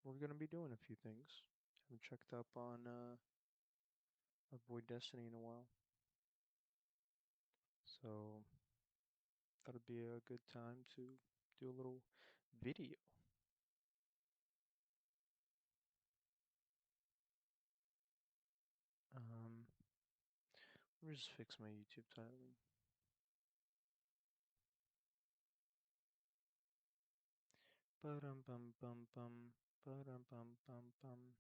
we're gonna be doing a few things. Haven't checked up on my boy Destiny in a while, so that'll be a good time to do a little video. Let me just fix my YouTube titling. Ba-dum bum bum bum. Ba-dum bum bum bum.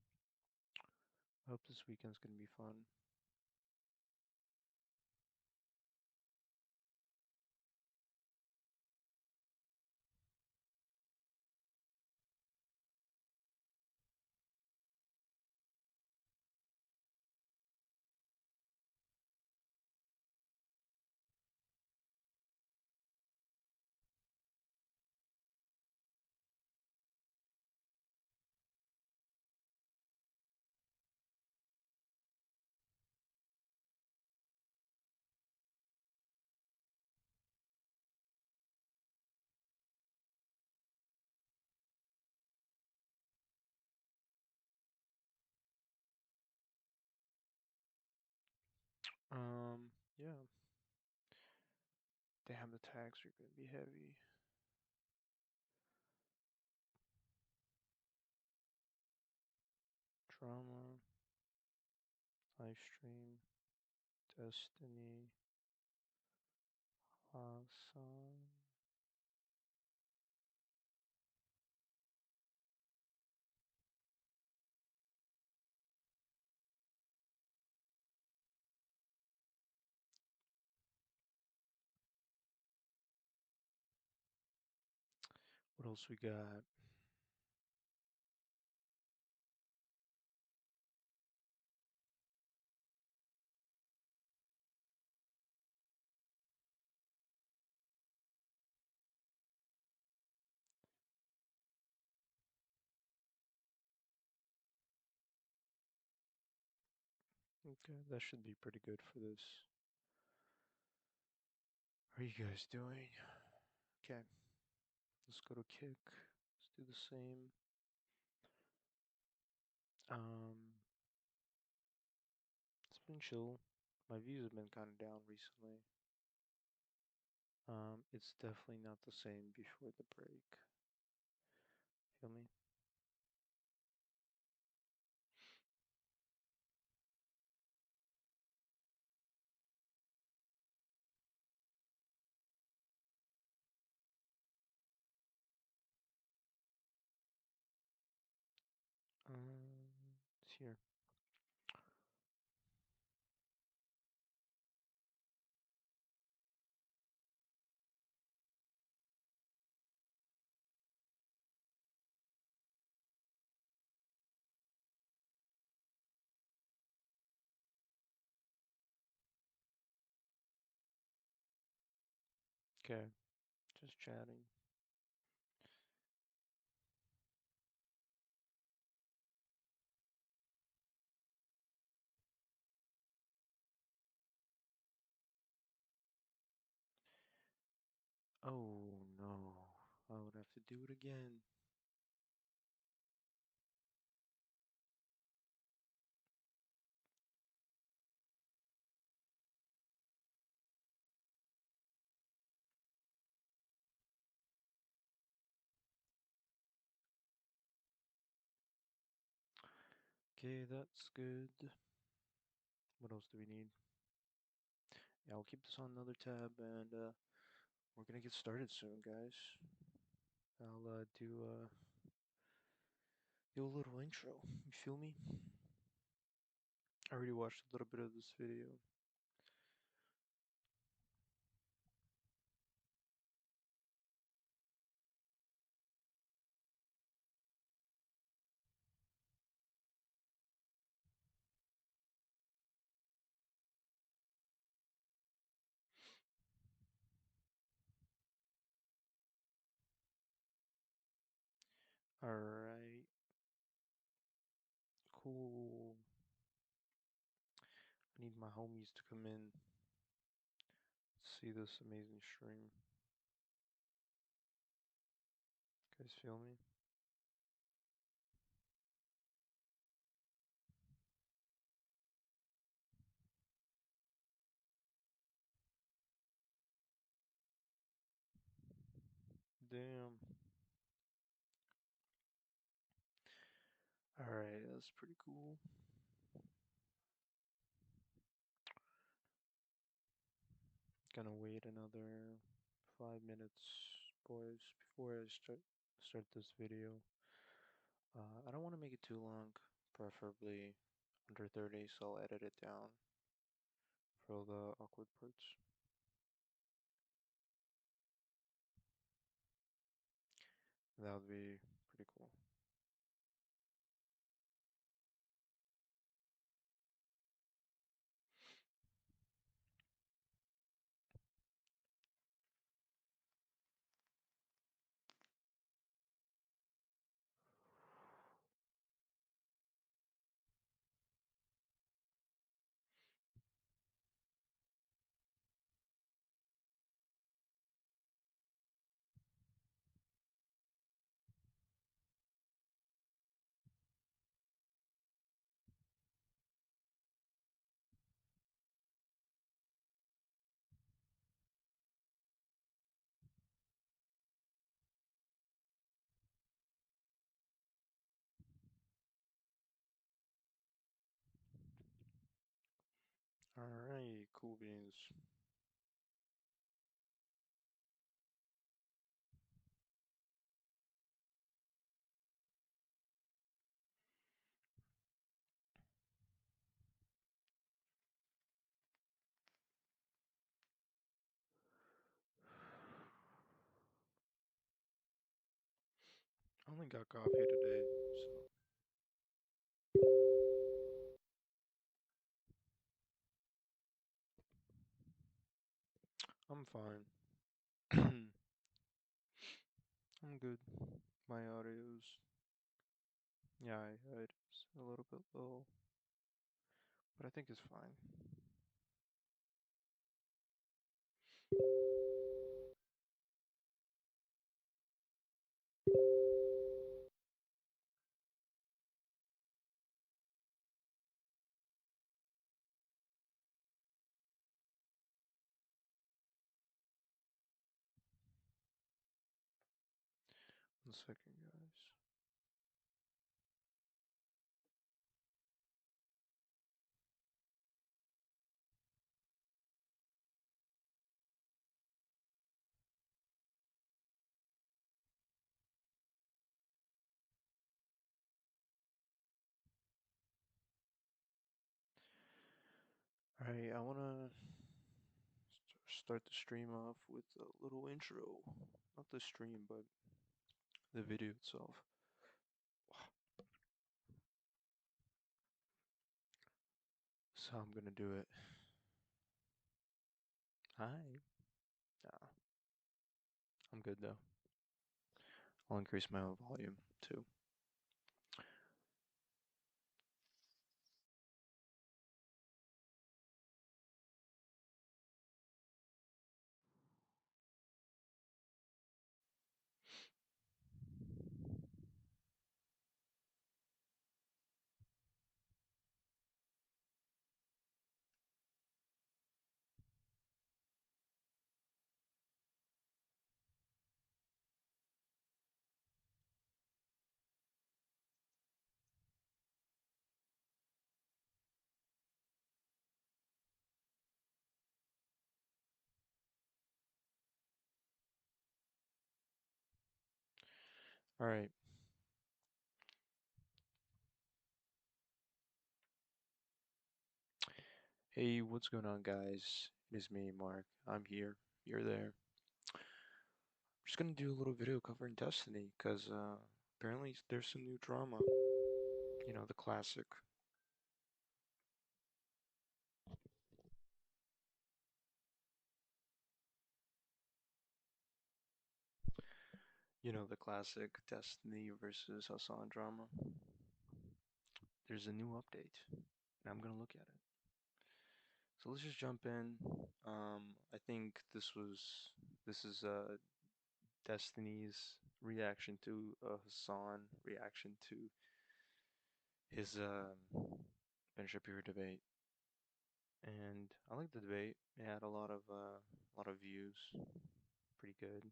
I hope this weekend's gonna be fun. Yeah. Damn, the tags are gonna be heavy. Drama, live stream, Destiny, Hasan. What else we got? Okay, that should be pretty good for this. How are you guys doing? Okay, let's go to kick. Let's do the same. Um, it's been chill. My views have been kind of down recently. It's definitely not the same before the break. Feel me? It's here. Okay, just chatting. Oh no, I would have to do it again. Okay, that's good. What else do we need? Yeah, I'll keep this on another tab, and we're gonna get started soon, guys. I'll do a little intro. You feel me? I already watched a little bit of this video. Alright, cool. I need my homies to come in, see this amazing stream. You guys feel me? Damn. Alright, that's pretty cool. Gonna wait another 5 minutes, boys, before I start this video. I don't want to make it too long, preferably under 30, so I'll edit it down for all the awkward parts. That would be pretty cool. Alright, cool beans. I only got coffee today, so I'm fine. I'm good. My audio's, yeah, it's a little bit low, but I think it's fine. One second, guys. Alright, I wanna start the stream off with a little intro. Not the stream, but the video itself. So I'm gonna do it. Hi. Nah, I'm good though. I'll increase my volume too. Alright. Hey, what's going on, guys? It is me, Mark. I'm here. You're there. I'm just gonna do a little video covering Destiny, because apparently there's some new drama. You know, the classic. You know, the classic Destiny versus Hasan drama. There's a new update, and I'm gonna look at it. So let's just jump in. I think this is Destiny's reaction to Hasan reaction to his Ben Shapiro debate, and I like the debate. It had a lot of views, pretty good.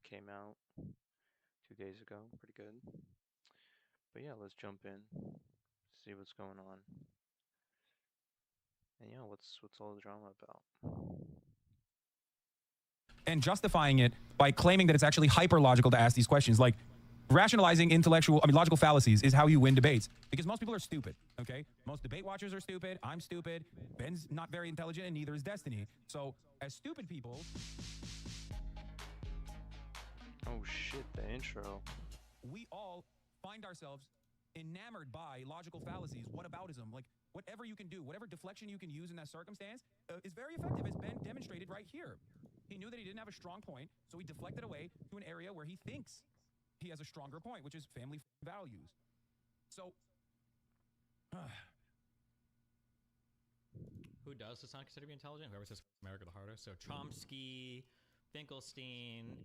came out 2 days ago. Pretty good. But yeah, let's jump in, see what's going on. And yeah, what's all the drama about? And justifying it by claiming that it's actually hyper-logical to ask these questions. Like, rationalizing logical fallacies is how you win debates. Because most people are stupid, okay? Most debate watchers are stupid. I'm stupid. Ben's not very intelligent, and neither is Destiny. So, as stupid people... Oh shit, the intro. We all find ourselves enamored by logical fallacies, whataboutism, like whatever you can do, whatever deflection you can use in that circumstance is very effective, as Ben demonstrated right here. He knew that he didn't have a strong point, so he deflected away to an area where he thinks he has a stronger point, which is family values. So, who does Hasan consider to be intelligent? Whoever says America the hardest. So Chomsky, Finkelstein,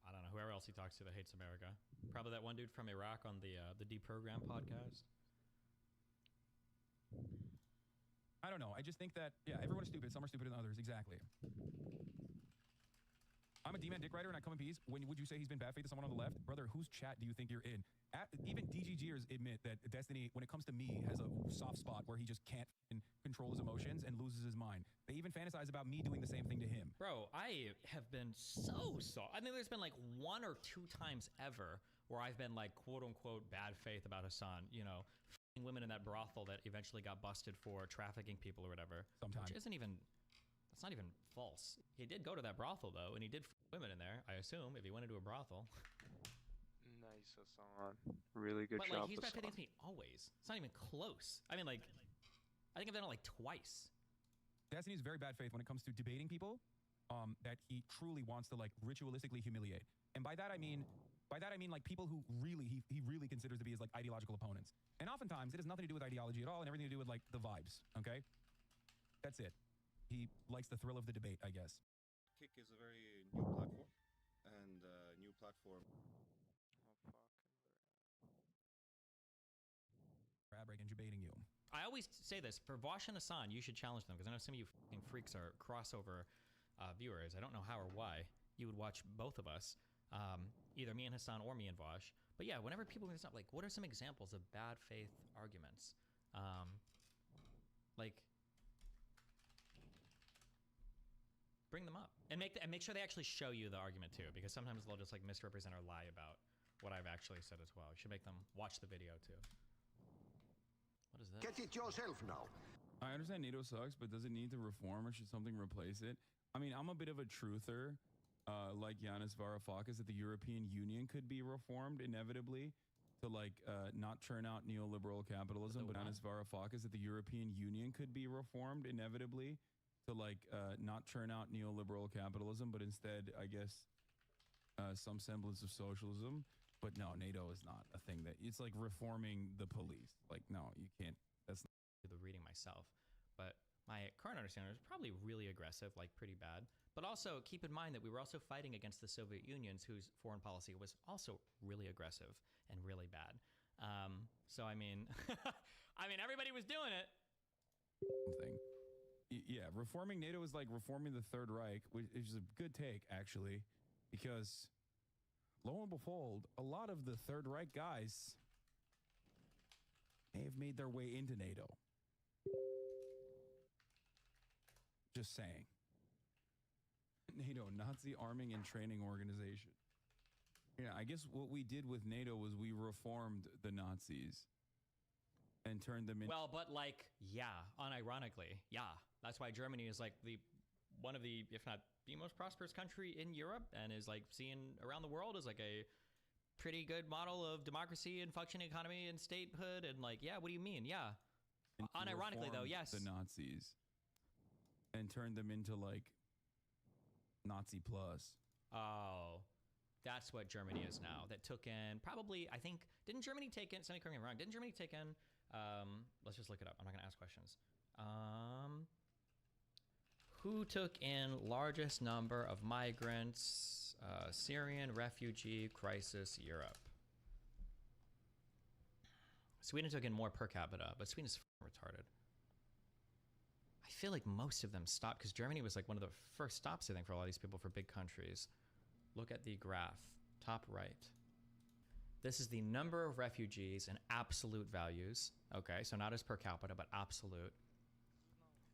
I don't know, whoever else he talks to that hates America. Probably that one dude from Iraq on the Deprogram podcast. I don't know. I just think that, yeah, everyone is stupid. Some are stupider than others. Exactly. I'm a D-Man dick writer and I come in peace. When would you say he's been bad faith to someone on the left? Brother, whose chat do you think you're in? Even DGGers admit that Destiny, when it comes to me, has a soft spot where he just can't control his emotions and loses his mind. They even fantasize about me doing the same thing to him. Bro, I have been so soft. I think there's been like 1 or 2 times ever where I've been like quote-unquote bad faith about Hasan, you know, f***ing women in that brothel that eventually got busted for trafficking people or whatever. Sometimes. Which isn't even... That's not even false. He did go to that brothel, though, and he did f women in there, I assume, if he went into a brothel. Nice, Hasan. Really good job, But, like, he's bad Hasan. faith against me always. It's not even close. I mean, like, I think I've done it, like, twice. Destiny's very bad faith when it comes to debating people that he truly wants to, like, ritualistically humiliate. And by that I mean like people who he really considers to be his like ideological opponents. And oftentimes it has nothing to do with ideology at all and everything to do with like the vibes, okay? That's it. He likes the thrill of the debate, I guess. Kick is a very new platform, and new platform. Oh, fuck. Grab break and debating you. I always say this, for Vosh and Hasan, you should challenge them, because I know some of you f***ing freaks are crossover viewers. I don't know how or why you would watch both of us, either me and Hasan or me and Vosh. But yeah, whenever people bring this up, like, what are some examples of bad faith arguments? Like, bring them up and make sure they actually show you the argument too, because sometimes they'll just like misrepresent or lie about what I've actually said as well. You should make them watch the video too. What is that? Get it yourself now. I understand NATO sucks, but does it need to reform or should something replace it? I mean, I'm a bit of a truther, like Yanis Varoufakis, that the European Union could be reformed inevitably to like not churn out neoliberal capitalism, but Yanis Varoufakis, that the European Union could be reformed inevitably to like not churn out neoliberal capitalism, but instead, I guess, some semblance of socialism. But no, NATO is not a thing that it's like reforming the police. Like, no, you can't. That's not the reading myself, but my current understanding is probably really aggressive, like pretty bad. But also keep in mind that we were also fighting against the Soviet Union, whose foreign policy was also really aggressive and really bad. So I mean, everybody was doing it. thing. Yeah, reforming NATO is like reforming the Third Reich, which is a good take, actually, because lo and behold, a lot of the Third Reich guys may have made their way into NATO. Just saying. NATO, Nazi arming and training organization. Yeah, I guess what we did with NATO was we reformed the Nazis and turned them into... Well, but like, yeah, unironically, yeah. That's why Germany is like one of the, if not the most prosperous country in Europe, and is like seen around the world as like a pretty good model of democracy and functioning economy and statehood. And like, yeah, what do you mean? Yeah. Unironically though, yes. The Nazis and turned them into like Nazi plus. Oh, that's what Germany is now. That took in probably, I think, didn't Germany take in, somebody correct me if I'm wrong, didn't Germany take in, let's just look it up. I'm not going to ask questions. Who took in largest number of migrants, Syrian refugee crisis, Europe? Sweden took in more per capita, but Sweden's retarded. I feel like most of them stopped because Germany was like one of the first stops, I think, for a lot of these people for big countries. Look at the graph, top right. This is the number of refugees in absolute values. Okay, so not as per capita, but absolute.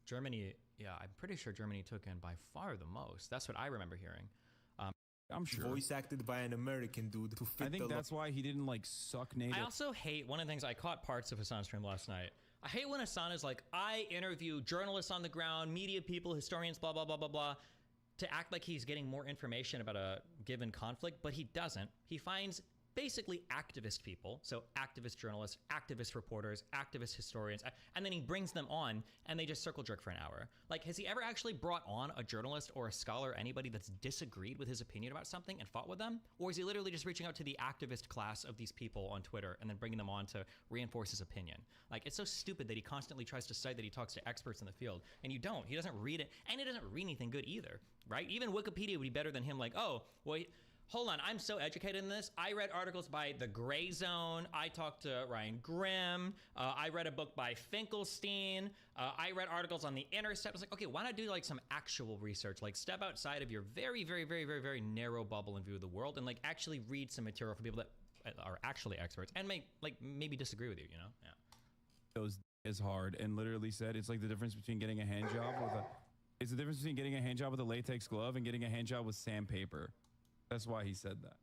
Germany, yeah, I'm pretty sure Germany took in by far the most. That's what I remember hearing. I'm sure. Voice acted by an American dude to fit I think that's why he didn't like suck native. I also hate, one of the things, I caught parts of Hasan's stream last night. I hate when Hasan is like, I interview journalists on the ground, media people, historians, blah, blah, blah, blah, blah, to act like he's getting more information about a given conflict, but he doesn't. He finds basically activist people, so activist journalists, activist reporters, activist historians, and then he brings them on and they just circle jerk for an hour. Like, has he ever actually brought on a journalist or a scholar, anybody that's disagreed with his opinion about something and fought with them? Or is he literally just reaching out to the activist class of these people on Twitter and then bringing them on to reinforce his opinion? Like, it's so stupid that he constantly tries to cite that he talks to experts in the field, and you don't. He doesn't read it, and he doesn't read anything good either, right? Even Wikipedia would be better than him, like, oh, well, hold on, I'm so educated in this. I read articles by The Gray Zone. I talked to Ryan Grimm. I read a book by Finkelstein. I read articles on The Intercept. I was like, okay, why not do like some actual research? Like step outside of your very, very, very, very, very narrow bubble and view of the world and like actually read some material for people that are actually experts and maybe disagree with you, you know? Yeah. Those is hard and literally said it's like the difference between getting a hand job with a it's the difference between getting a hand job with a latex glove and getting a hand job with sandpaper. That's why he said that.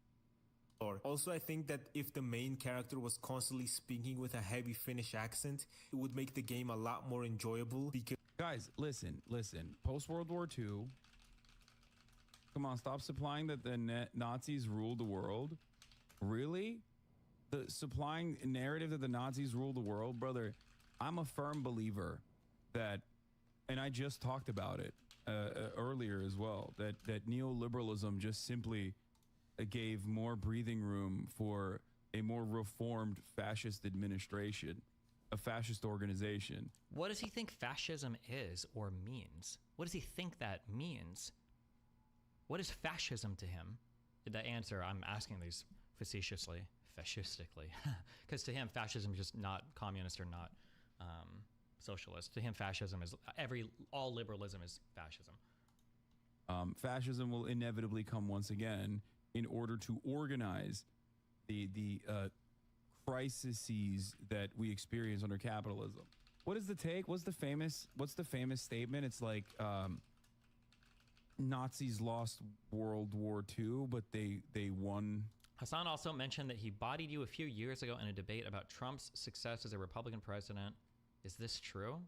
Also, I think that if the main character was constantly speaking with a heavy Finnish accent, it would make the game a lot more enjoyable because... Guys, listen. Post-World War II, come on, stop supplying that the Nazis ruled the world. Really? The supplying narrative that the Nazis ruled the world, brother, I'm a firm believer that, and I just talked about it earlier as well, that neoliberalism just simply gave more breathing room for a more reformed fascist administration, a fascist organization. What does he think fascism is or means? What does he think that means? What is fascism to him? The answer, I'm asking these facetiously, fascistically, because to him, fascism is just not communist or not socialist. To him, fascism is all liberalism is fascism. Fascism will inevitably come once again in order to organize the crises that we experience under capitalism. What is the take? What's the famous statement? It's like Nazis lost World War II, but they won. Hasan also mentioned that he bodied you a few years ago in a debate about Trump's success as a Republican president. Is this true?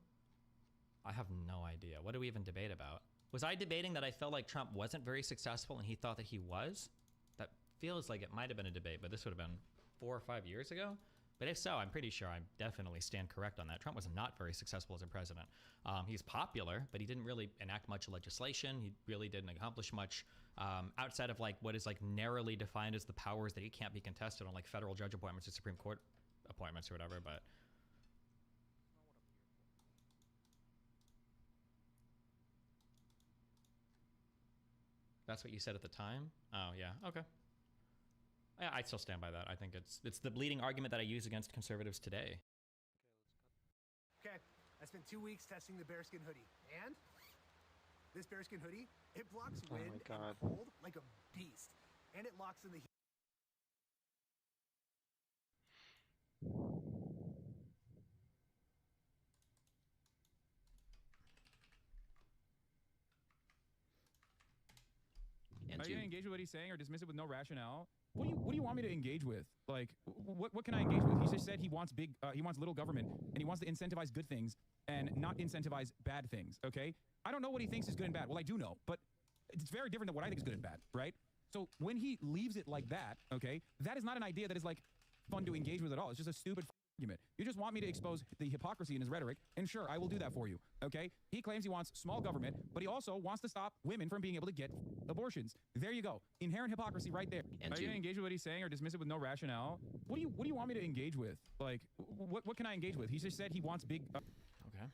I have no idea. What do we even debate about? Was I debating that I felt like Trump wasn't very successful and he thought that he was? That feels like it might have been a debate, but this would have been 4 or 5 years ago. But if so, I'm pretty sure I definitely stand correct on that. Trump was not very successful as a president. He's popular, but he didn't really enact much legislation. He really didn't accomplish much outside of like what is like narrowly defined as the powers that he can't be contested on, like federal judge appointments or Supreme Court appointments or whatever. But that's what you said at the time? Oh, yeah. Okay. Yeah, I still stand by that. I think it's the bleeding argument that I use against conservatives today. Okay, I spent 2 weeks testing the bearskin hoodie, and this bearskin hoodie, it blocks wind and cold like a beast, and it locks in the heat. Are you gonna engage with what he's saying or dismiss it with no rationale? What do you want me to engage with? Like, what can I engage with? He just said he wants little government and he wants to incentivize good things and not incentivize bad things. Okay, I don't know what he thinks is good and bad. Well, I do know, but it's very different than what I think is good and bad, right? So when he leaves it like that, okay, that is not an idea that is like fun to engage with at all. It's just a stupid argument. You just want me to expose the hypocrisy in his rhetoric, and sure, I will do that for you, okay? He claims he wants small government, but he also wants to stop women from being able to get abortions. There you go. Inherent hypocrisy right there. Are you gonna engage with what he's saying or dismiss it with no rationale? What do you want me to engage with? Like, what can I engage with? He just said he wants big... Okay.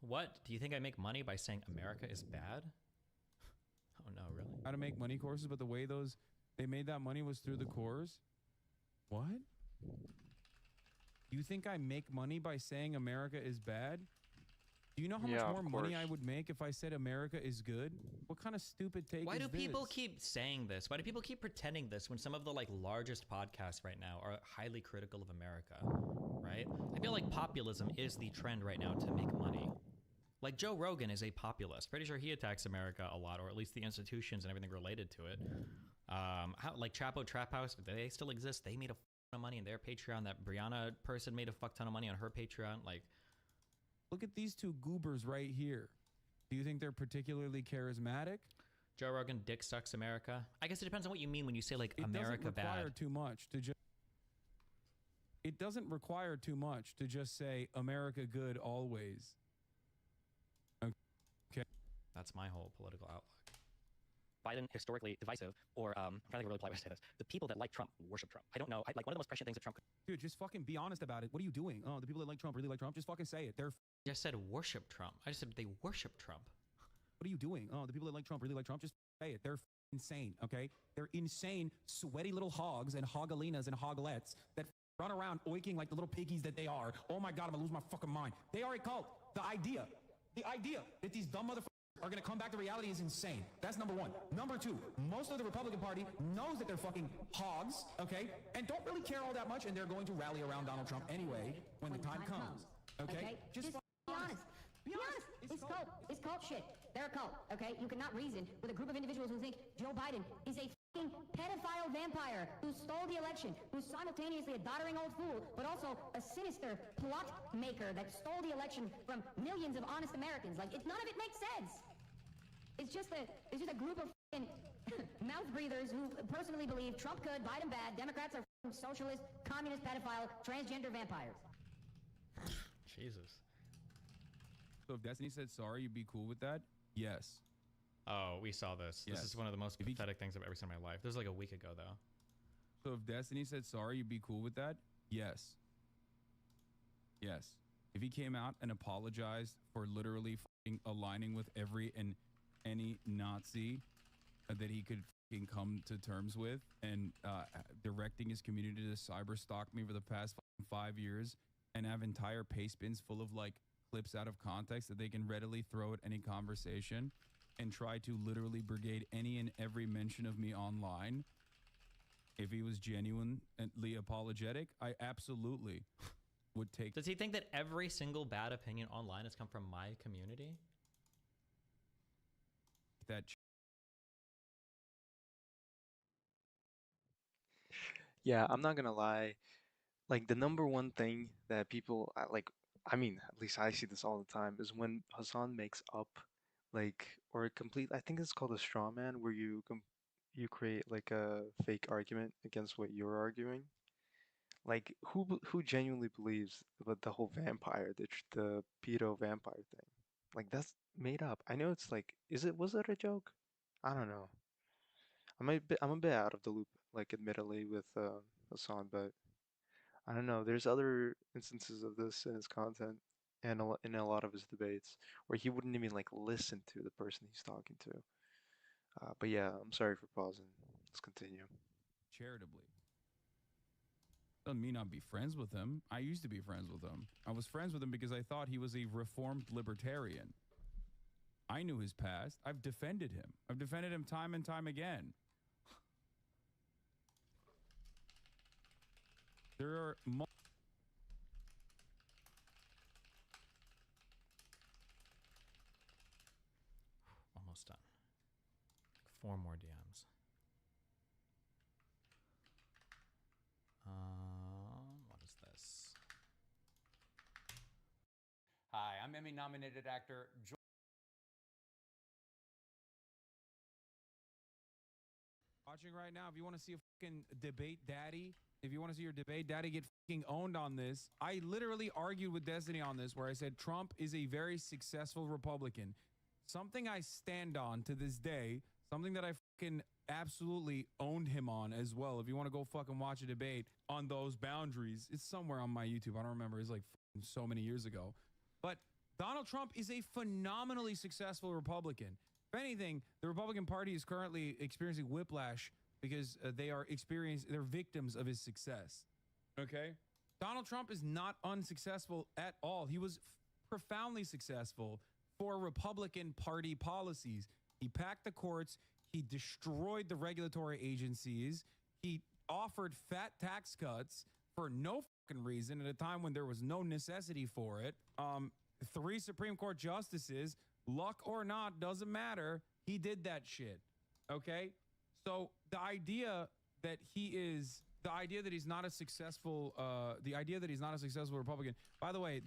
What? Do you think I make money by saying America is bad? Oh, no, really? How to make money courses, but the way they made that money was through the course? What? You think I make money by saying America is bad? Do you know how Yeah, much of more money I course. would make if I said America is good? What kind of stupid take Why is do people this? keep saying this? Why do people keep pretending this when some of the like largest podcasts right now are highly critical of America, right? I feel like populism is the trend right now to make money. Like Joe Rogan is a populist. Pretty sure he attacks America a lot, or at least the institutions and everything related to it. Like Chapo Trap House, they still exist. They made a ton of money in their Patreon. That Brianna person made a fuck ton of money on her Patreon. Like, Look at these two goobers right here. Do you think they're particularly charismatic? Joe Rogan, dick sucks America. I guess it depends on what you mean when you say like It America doesn't require bad. too much to just. It doesn't require too much to just say America good always. Okay. That's my whole political outlook. Biden historically divisive, or I'm trying to think of a really polite way to say this. The people that like Trump worship Trump. I don't know. Like one of the most prescient things that Trump could Dude, just fucking be honest about it. What are you doing? Oh, the people that like Trump really like Trump. Just fucking say it. They're. I just said worship Trump. I just said they worship Trump. What are you doing? Oh, the people that like Trump really like Trump. Just say it. They're insane. Okay, they're insane, sweaty little hogs and hogalinas and hoglets that run around oiking like the little piggies that they are. Oh my god, I'm gonna lose my fucking mind. They are a cult. The idea that these dumb motherfuckers are gonna come back to reality is insane. That's number one. Number two, most of the Republican Party knows that they're fucking hogs, okay, and don't really care all that much, and they're going to rally around Donald Trump anyway when the time comes. Okay? Just be honest. Be honest. It's cult. It's cult shit. They're a cult, okay? You cannot reason with a group of individuals who think Joe Biden is a fucking pedophile vampire who stole the election, who's simultaneously a doddering old fool, but also a sinister plot maker that stole the election from millions of honest Americans. Like, none of it makes sense. It's just a group of fucking mouth breathers who personally believe Trump good, Biden bad, Democrats are fucking socialist, communist, pedophile, transgender vampires. Jesus. So if Destiny said sorry, you'd be cool with that? Yes. Oh, we saw this. Yes. This is one of the most If he- pathetic things I've ever seen in my life. This was like a week ago, though. So if Destiny said sorry, you'd be cool with that? Yes. Yes. If he came out and apologized for literally fucking aligning with every and any Nazi that he could fucking come to terms with and directing his community to cyber stalk me for the past 5 years and have entire paste bins full of like clips out of context that they can readily throw at any conversation and try to literally brigade any and every mention of me online. If he was genuinely apologetic, I absolutely would take Does he think that every single bad opinion online has come from my community? that. Yeah, I'm not gonna lie. Like the number one thing that people like, I mean, at least I see this all the time, is when Hassan makes up like or a complete. I think it's called a straw man, where you create like a fake argument against what you're arguing. Like who genuinely believes about the whole vampire, the pedo vampire thing? Like that's made up. I know it's like, was it a joke? I don't know. I'm a bit out of the loop, like admittedly with Hassan, but I don't know. There's other instances of this in his content and in a lot of his debates where he wouldn't even like listen to the person he's talking to. But yeah, I'm sorry for pausing. Let's continue. Charitably. Doesn't mean I'd be friends with him. I used to be friends with him. I was friends with him because I thought he was a reformed libertarian. I knew his past. I've defended him. I've defended him time and time again. There are Almost done. 4 more DMs. What is this? Hi, I'm Emmy-nominated actor watching right now. If you want to see a fucking debate daddy, if you want to see your debate daddy get fucking owned on this, I literally argued with Destiny on this where I said Trump is a very successful Republican. Something I stand on to this day, something that I fucking absolutely owned him on as well. If you want to go fucking watch a debate on those boundaries, it's somewhere on my YouTube. I don't remember. It's like so many years ago. But Donald Trump is a phenomenally successful Republican. If anything, the Republican Party is currently experiencing whiplash because they're victims of his success. Okay? Donald Trump is not unsuccessful at all. He was profoundly successful for Republican Party policies. He packed the courts. He destroyed the regulatory agencies. He offered fat tax cuts for no fucking reason at a time when there was no necessity for it. 3 Supreme Court justices, luck or not, doesn't matter. He did that shit. Okay? So the idea that he's not a successful Republican. By the way,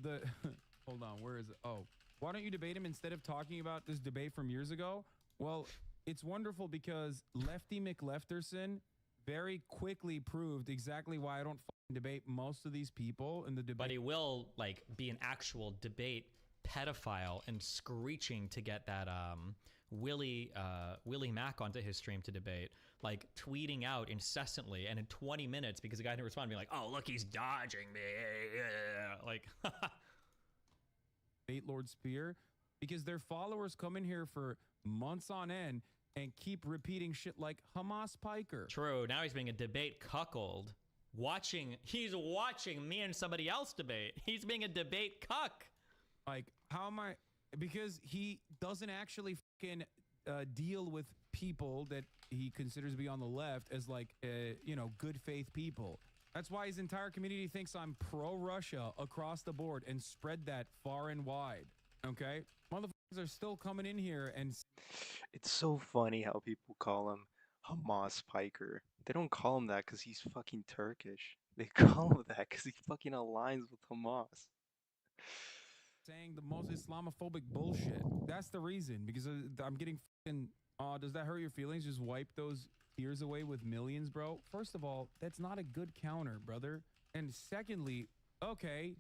hold on, where is it? Oh, why don't you debate him instead of talking about this debate from years ago? Well, it's wonderful because Lefty McLefterson very quickly proved exactly why I don't debate most of these people in the debate. But he will like be an actual debate pedophile and screeching to get that Willie Mack onto his stream to debate, like tweeting out incessantly, and in 20 minutes because the guy didn't respond, being like, "Oh look, he's dodging me," like. Debate Lord Spear, because their followers come in here for months on end and keep repeating shit like Hamas Piker. True. Now he's being a debate cuckold. He's watching me and somebody else debate. He's being a debate cuck. Like, how am I? Because he doesn't actually fucking deal with people that he considers to be on the left as like, good faith people. That's why his entire community thinks I'm pro-Russia across the board and spread that far and wide. Okay? Motherfuckers are still coming in here and... It's so funny how people call him Hamas Piker. They don't call him that because he's fucking Turkish. They call him that because he fucking aligns with Hamas. Saying the most Islamophobic bullshit. That's the reason. Because I'm getting fucking... does that hurt your feelings? Just wipe those tears away with millions, bro? First of all, that's not a good counter, brother. And secondly, okay,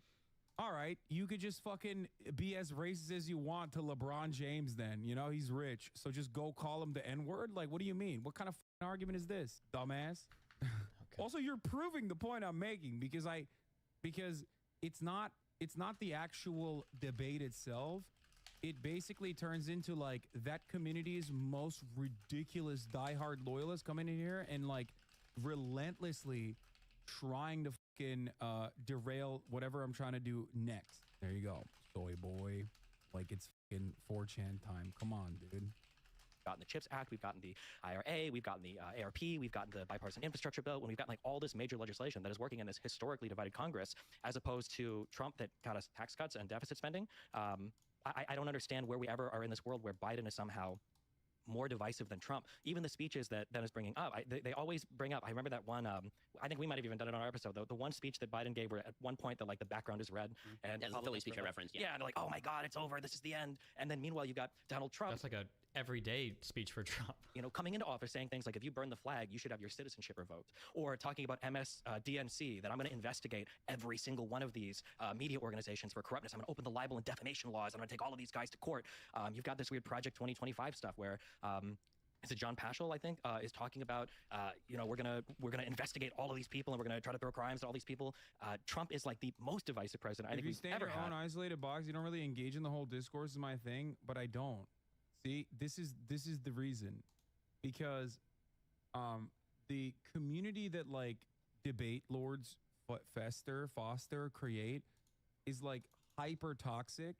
all right, you could just fucking be as racist as you want to LeBron James then. You know, he's rich. So just go call him the N-word? Like, what do you mean? What kind of fucking argument is this, dumbass? Okay. Also, you're proving the point I'm making because it's not the actual debate itself. It basically turns into like that community's most ridiculous diehard loyalists coming in here and like relentlessly trying to fucking derail whatever I'm trying to do next. There you go, soy boy. Like it's fucking 4chan time. Come on, dude. We've gotten the CHIPS Act, we've gotten the IRA, we've gotten the ARP, we've gotten the bipartisan infrastructure bill, when we've got like all this major legislation that is working in this historically divided Congress, as opposed to Trump that got us tax cuts and deficit spending. I don't understand where we ever are in this world where Biden is somehow more divisive than Trump. Even the speeches that Dennis bringing up, they always bring up. I remember that one. I think we might have even done it on our episode. The one speech that Biden gave, where at one point the background is red, and the Philly speech I referenced. Yeah, and they're like, "Oh my God, it's over. This is the end." And then meanwhile, you got Donald Trump. That's like a everyday speech for Trump. You know, coming into office saying things like, "If you burn the flag, you should have your citizenship revoked," or talking about MSDNC, that I'm going to investigate every single one of these media organizations for corruptness. I'm going to open the libel and defamation laws. I'm going to take all of these guys to court. You've got this weird Project 2025 stuff where. Is it John Paschal, I think, is talking about, we're gonna investigate all of these people and we're gonna try to throw crimes at all these people. Trump is like the most divisive president I think we've ever had. If you stay in your own isolated box, you don't really engage in the whole discourse is my thing, but I don't. See, this is the reason. Because the community that like debate lords foster, create is like hyper toxic.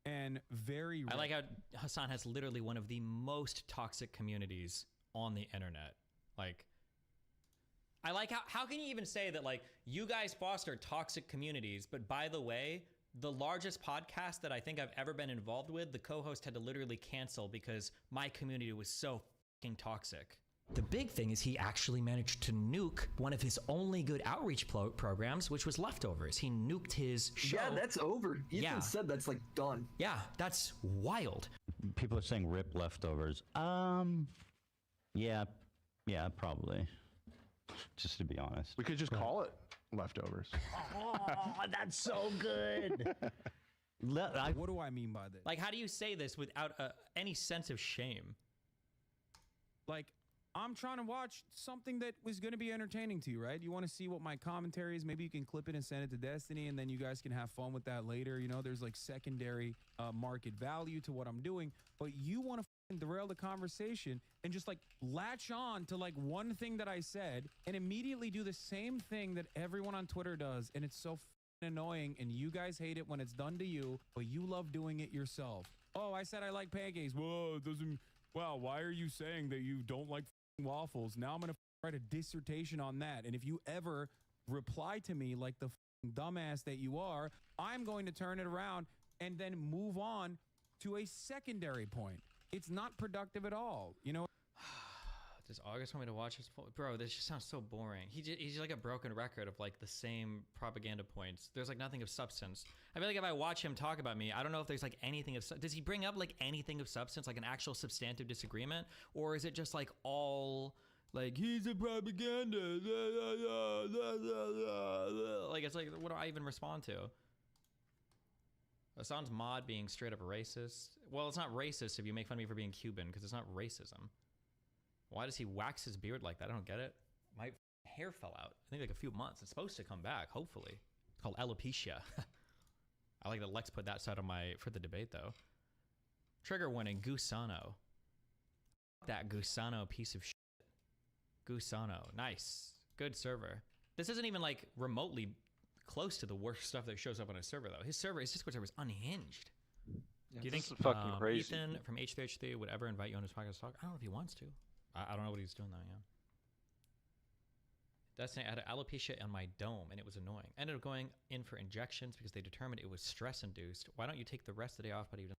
And very... I like how Hasan has literally one of the most toxic communities on the internet. Like, I like how can you even say that, like, you guys foster toxic communities, but by the way, the largest podcast that I think I've ever been involved with, the co-host had to literally cancel because my community was so fucking toxic. The big thing is he actually managed to nuke one of his only good outreach programs, which was Leftovers. He nuked his show. Yeah, that's over. Ethan said that's like done. Yeah, that's wild. People are saying rip Leftovers. Yeah, probably. Just to be honest. We could just call it Leftovers. Oh, that's so good. What do I mean by this? Like, how do you say this without any sense of shame? Like, I'm trying to watch something that was going to be entertaining to you, right? You want to see what my commentary is. Maybe you can clip it and send it to Destiny, and then you guys can have fun with that later. You know, there's like secondary market value to what I'm doing, but you want to derail the conversation and just like latch on to like one thing that I said and immediately do the same thing that everyone on Twitter does, and it's so annoying, and you guys hate it when it's done to you, but you love doing it yourself. Oh, I said I like pancakes. Whoa, it doesn't. Wow, why are you saying that you don't like waffles? Now I'm gonna write a dissertation on that. And if you ever reply to me like the dumbass that you are, I'm going to turn it around and then move on to a secondary point. It's not productive at all. You know. Does August want me to watch this? Bro, this just sounds so boring. He's like a broken record of like the same propaganda points. There's like nothing of substance. I feel like if I watch him talk about me, I don't know if there's like anything of, does he bring up like anything of substance, like an actual substantive disagreement? Or is it just like all like, he's a propaganda. Like, it's like, what do I even respond to? Hasan's mod being straight up racist. Well, it's not racist if you make fun of me for being Cuban, because it's not racism. Why does he wax his beard like that? I don't get it. My hair fell out. I think like a few months. It's supposed to come back, hopefully. It's called alopecia. I like that Lex put that side on for the debate, though. Trigger warning, Gusano. That Gusano piece of shit. Gusano. Nice. Good server. This isn't even like remotely close to the worst stuff that shows up on his server, though. His Discord server is unhinged. Yeah, do you think fucking crazy. Ethan from H3H3 would ever invite you on his podcast to talk? I don't know if he wants to. I don't know what he's doing though, yeah. Destiny, I had alopecia on my dome and it was annoying. Ended up going in for injections because they determined it was stress induced. Why don't you take the rest of the day off, but even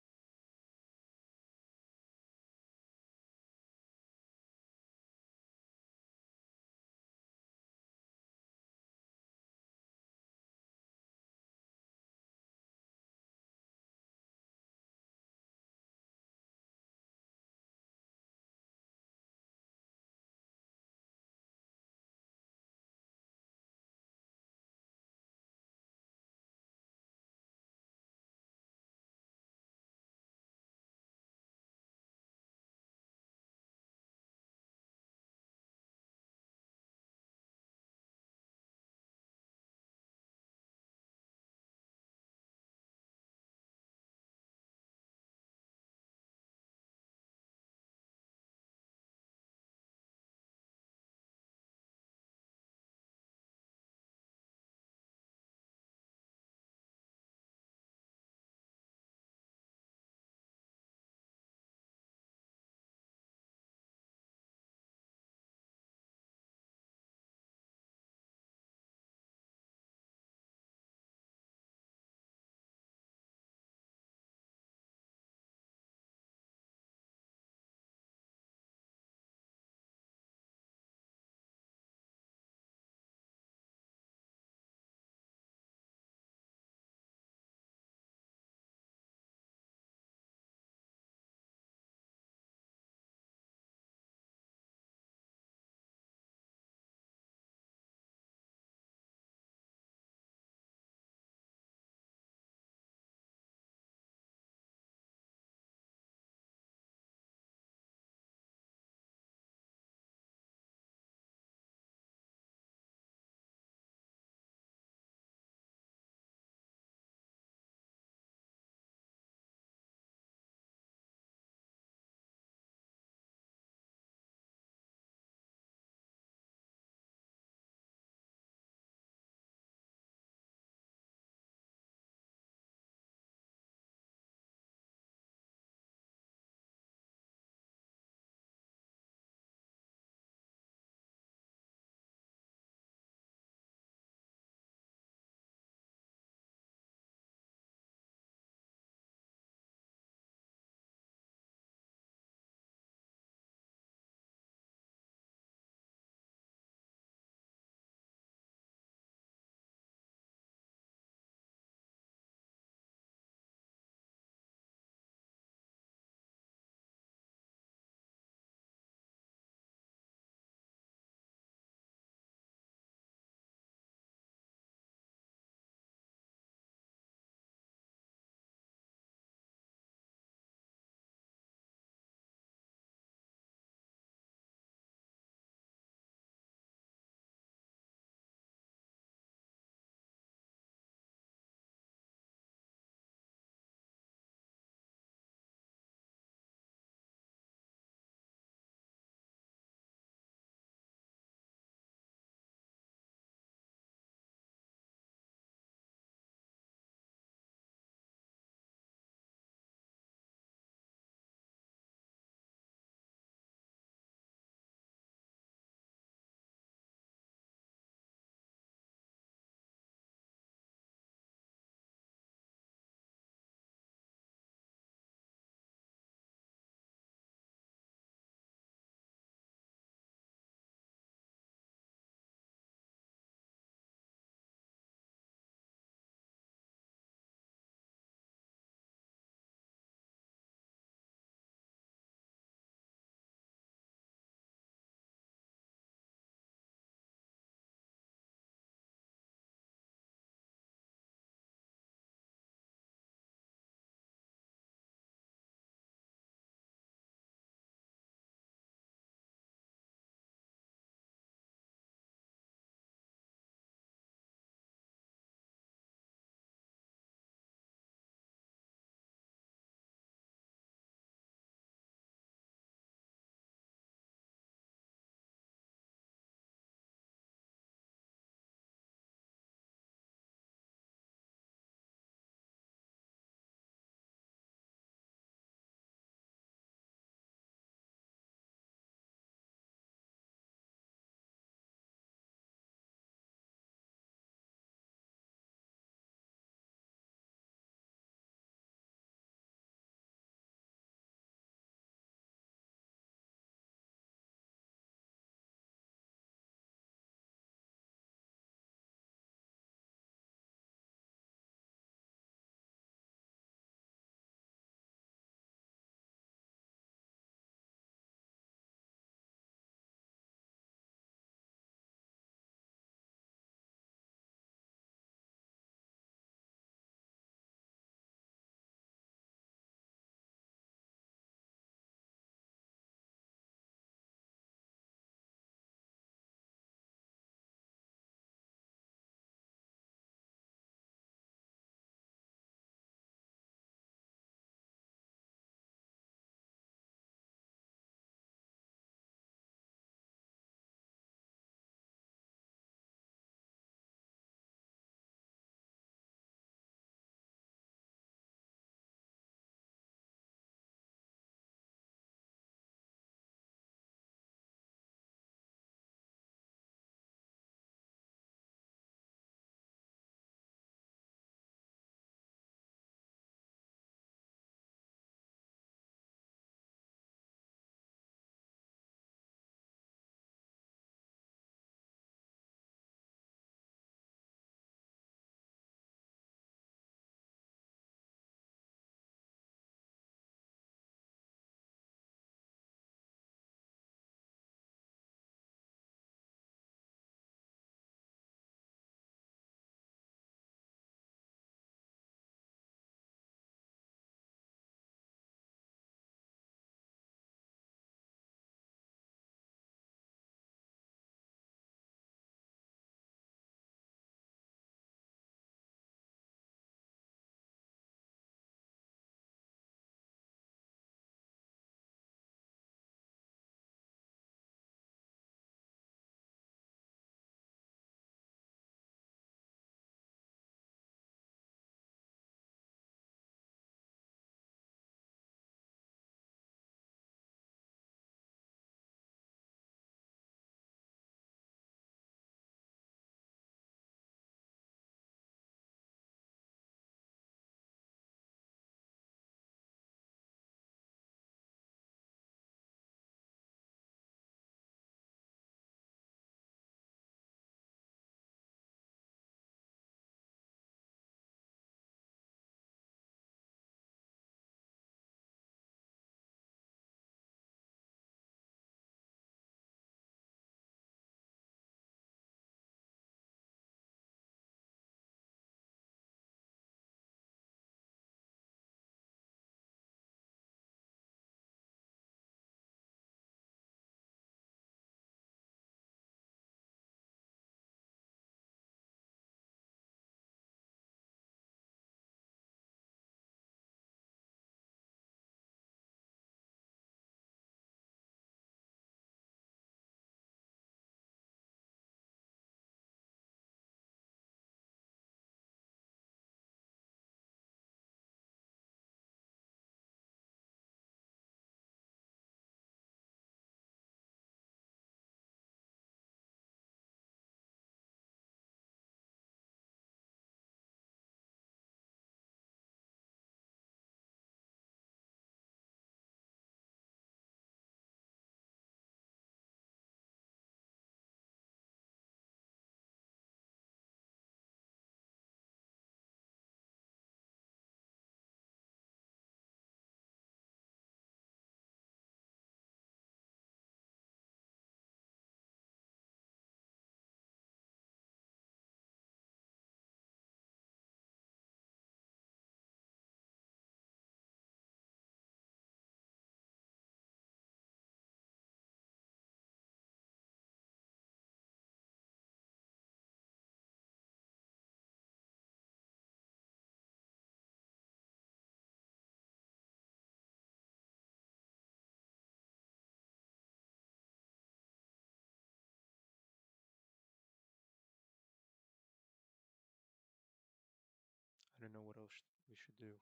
to know what else we should do.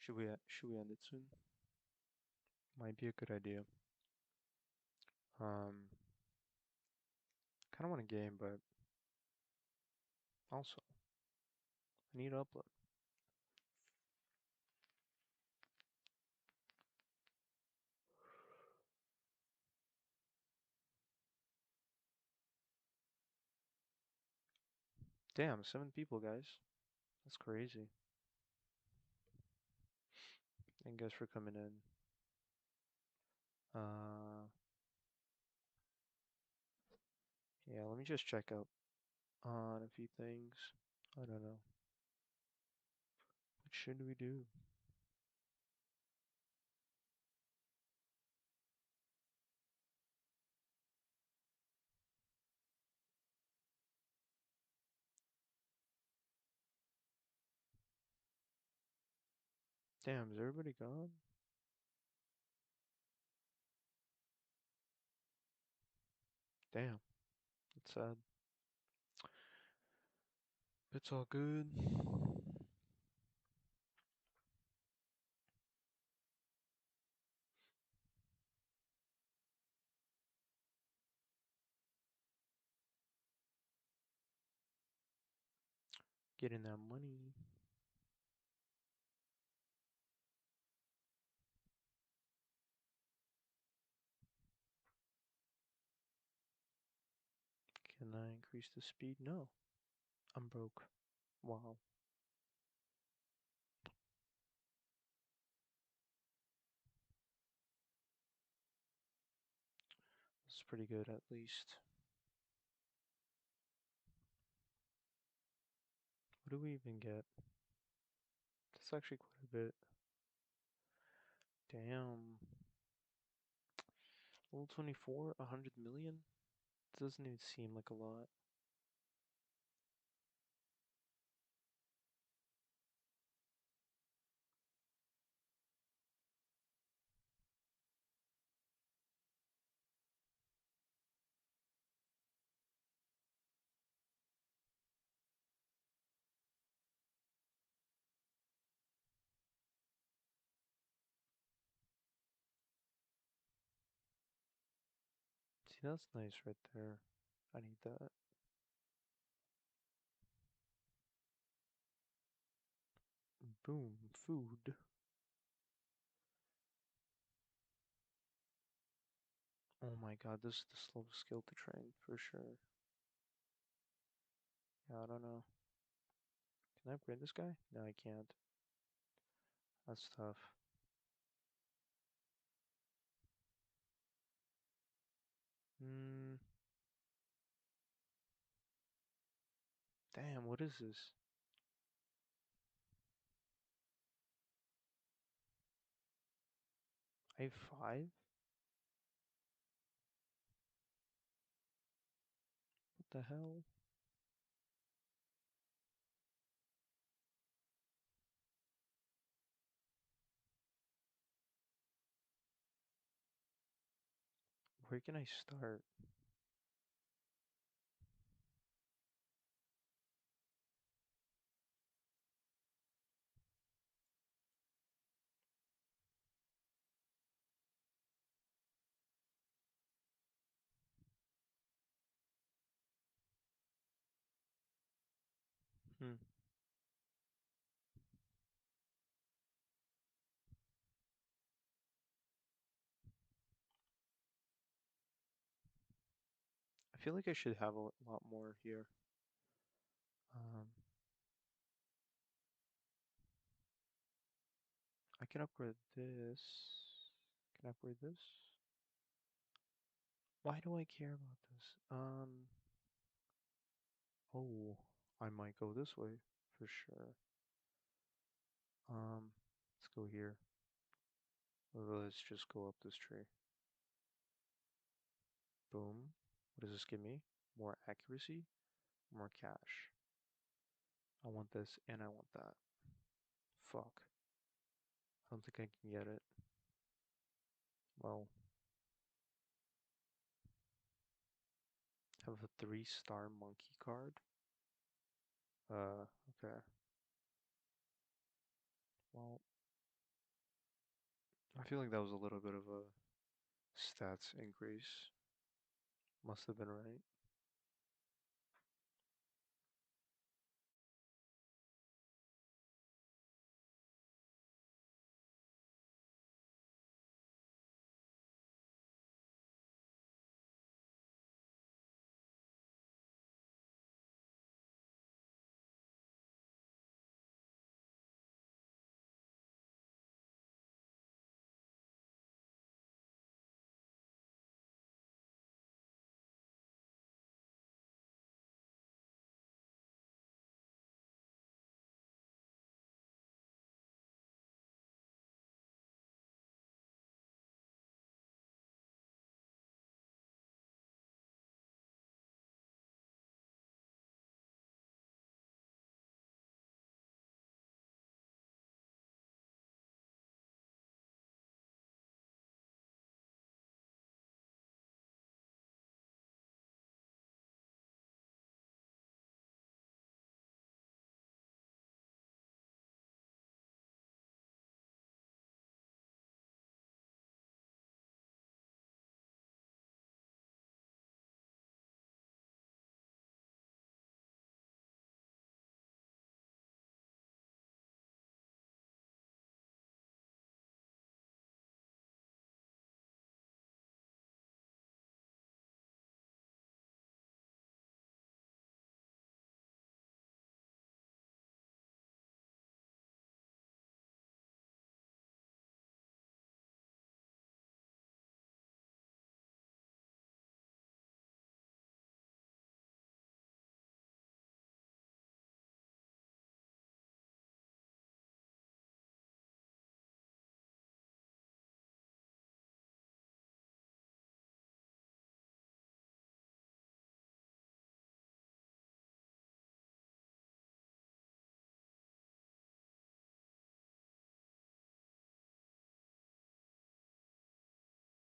Should we end it soon? Might be a good idea. Kind of want a game, but also I need to upload. Damn, 7 people, guys. That's crazy. Thank you guys for coming in. Yeah, let me just check out on a few things. I don't know. What should we do? Damn, is everybody gone? Damn, it's sad. It's all good. Getting that money. Can I increase the speed? No. I'm broke. Wow. That's pretty good at least. What do we even get? That's actually quite a bit. Damn. Level 24, 100 million? Doesn't even seem like a lot. See, that's nice right there. I need that. Boom, food. Oh my god, this is the slowest skill to train, for sure. Yeah, I don't know. Can I upgrade this guy? No, I can't. That's tough. Damn, what is this? I have 5? What the hell? Where can I start? Hmm. I feel like I should have a lot more here. I can upgrade this. Can I upgrade this? Why do I care about this? Oh, I might go this way for sure. Let's go here. Let's just go up this tree. Boom. What does this give me? More accuracy, more cash. I want this and I want that. Fuck. I don't think I can get it. Well, have a 3-star monkey card. Okay. Well, I feel like that was a little bit of a stats increase. Must have been right.